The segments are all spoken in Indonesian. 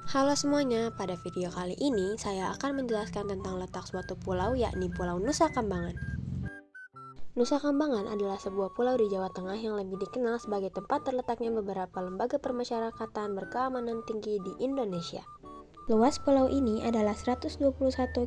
Halo semuanya, pada video kali ini saya akan menjelaskan tentang letak suatu pulau yakni Pulau Nusa Kambangan. Nusa Kambangan adalah sebuah pulau di Jawa Tengah yang lebih dikenal sebagai tempat terletaknya beberapa lembaga permasyarakatan berkeamanan tinggi di Indonesia. Luas pulau ini adalah 121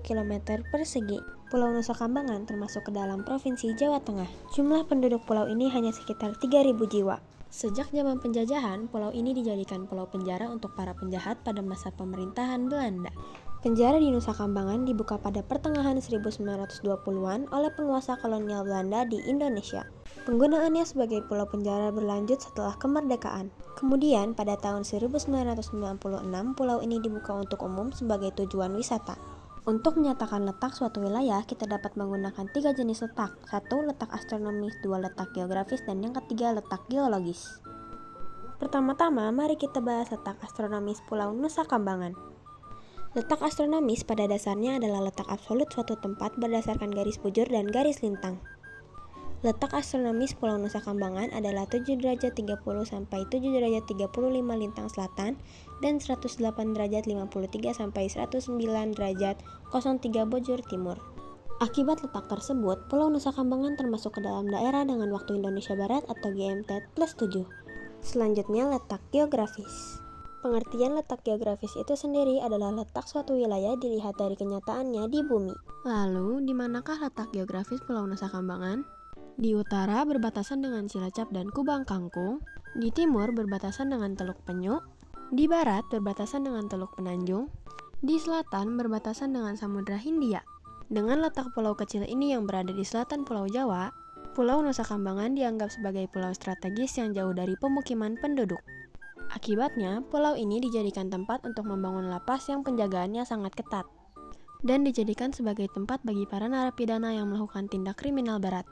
km persegi. Pulau Nusa Kambangan termasuk ke dalam Provinsi Jawa Tengah. Jumlah penduduk pulau ini hanya sekitar 3.000 jiwa. Sejak zaman penjajahan, pulau ini dijadikan pulau penjara untuk para penjahat pada masa pemerintahan Belanda. Penjara di Nusa Kambangan dibuka pada pertengahan 1920-an oleh penguasa kolonial Belanda di Indonesia. Penggunaannya sebagai pulau penjara berlanjut setelah kemerdekaan. Kemudian, pada tahun 1996, pulau ini dibuka untuk umum sebagai tujuan wisata. Untuk menyatakan letak suatu wilayah, kita dapat menggunakan 3 jenis letak. 1. Letak astronomis, 2. Letak geografis, dan yang ketiga letak geologis. Pertama-tama, mari kita bahas letak astronomis Pulau Nusa Kambangan. Letak astronomis pada dasarnya adalah letak absolut suatu tempat berdasarkan garis bujur dan garis lintang. Letak astronomis Pulau Nusa Kambangan adalah 7 derajat 30 sampai 7 derajat 35 lintang selatan dan 108 derajat 53 sampai 109 derajat 03 bujur timur. Akibat letak tersebut, Pulau Nusa Kambangan termasuk ke dalam daerah dengan waktu Indonesia Barat atau GMT+7. Selanjutnya, letak geografis. Pengertian letak geografis itu sendiri adalah letak suatu wilayah dilihat dari kenyataannya di bumi. Lalu, di manakah letak geografis Pulau Nusa Kambangan? Di utara berbatasan dengan Cilacap dan Kubang Kangkung, di timur berbatasan dengan Teluk Penyu, di barat berbatasan dengan Teluk Penanjung, di selatan berbatasan dengan Samudra Hindia. Dengan letak pulau kecil ini yang berada di selatan Pulau Jawa, Pulau Nusa Kambangan dianggap sebagai pulau strategis yang jauh dari pemukiman penduduk. Akibatnya, pulau ini dijadikan tempat untuk membangun lapas yang penjagaannya sangat ketat, dan dijadikan sebagai tempat bagi para narapidana yang melakukan tindak kriminal berat,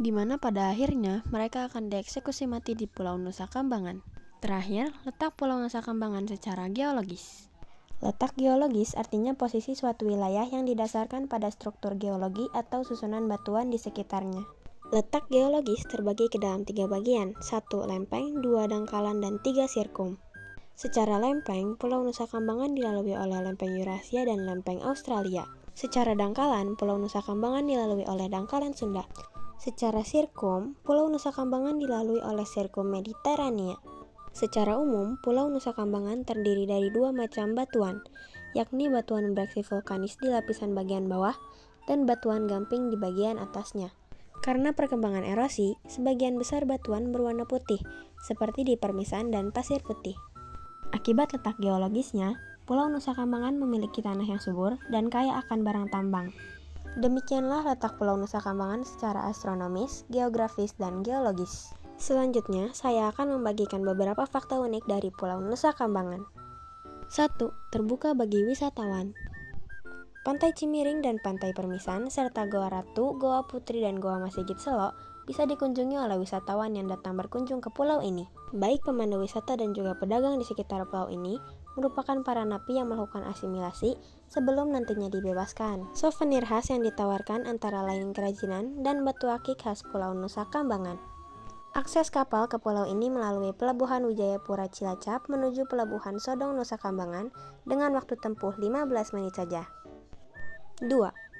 di mana pada akhirnya mereka akan dieksekusi mati di Pulau Nusa Kambangan. Terakhir, letak Pulau Nusa Kambangan secara geologis. Letak geologis artinya posisi suatu wilayah yang didasarkan pada struktur geologi atau susunan batuan di sekitarnya. Letak geologis terbagi ke dalam 3 bagian, 1 lempeng, 2 dangkalan, dan 3 sirkum. Secara lempeng, Pulau Nusa Kambangan dilalui oleh lempeng Eurasia dan lempeng Australia. Secara dangkalan, Pulau Nusa Kambangan dilalui oleh dangkalan Sunda. Secara sirkum, Pulau Nusa Kambangan dilalui oleh sirkum Mediterania. Secara umum, Pulau Nusa Kambangan terdiri dari 2 macam batuan, yakni batuan beraksi vulkanis di lapisan bagian bawah dan batuan gamping di bagian atasnya. Karena perkembangan erosi, sebagian besar batuan berwarna putih, seperti di permisan dan pasir putih. Akibat letak geologisnya, Pulau Nusa Kambangan memiliki tanah yang subur dan kaya akan barang tambang. Demikianlah letak Pulau Nusa Kambangan secara astronomis, geografis, dan geologis. Selanjutnya, saya akan membagikan beberapa fakta unik dari Pulau Nusa Kambangan. 1. Terbuka bagi wisatawan. Pantai Cimiring dan Pantai Permisan, serta Goa Ratu, Goa Putri, dan Goa Masigit Selo bisa dikunjungi oleh wisatawan yang datang berkunjung ke pulau ini. Baik pemandu wisata dan juga pedagang di sekitar pulau ini merupakan para napi yang melakukan asimilasi sebelum nantinya dibebaskan. Souvenir khas yang ditawarkan antara lain kerajinan dan batu akik khas Pulau Nusa Kambangan. Akses kapal ke pulau ini melalui Pelabuhan Wijayapura Cilacap menuju Pelabuhan Sodong Nusa Kambangan dengan waktu tempuh 15 menit saja. 2.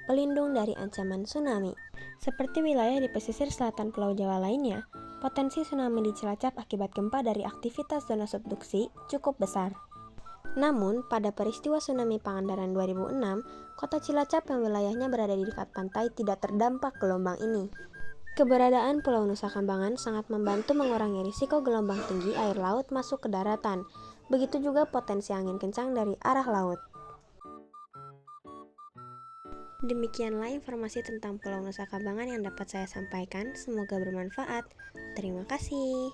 Pelindung dari ancaman tsunami. Seperti wilayah di pesisir selatan Pulau Jawa lainnya, potensi tsunami di Cilacap akibat gempa dari aktivitas zona subduksi cukup besar. Namun, pada peristiwa tsunami Pangandaran 2006, kota Cilacap yang wilayahnya berada di dekat pantai tidak terdampak gelombang ini. Keberadaan Pulau Nusa Kambangan sangat membantu mengurangi risiko gelombang tinggi air laut masuk ke daratan. Begitu juga potensi angin kencang dari arah laut. Demikianlah informasi tentang Pulau Nusa Kambangan yang dapat saya sampaikan. Semoga bermanfaat. Terima kasih.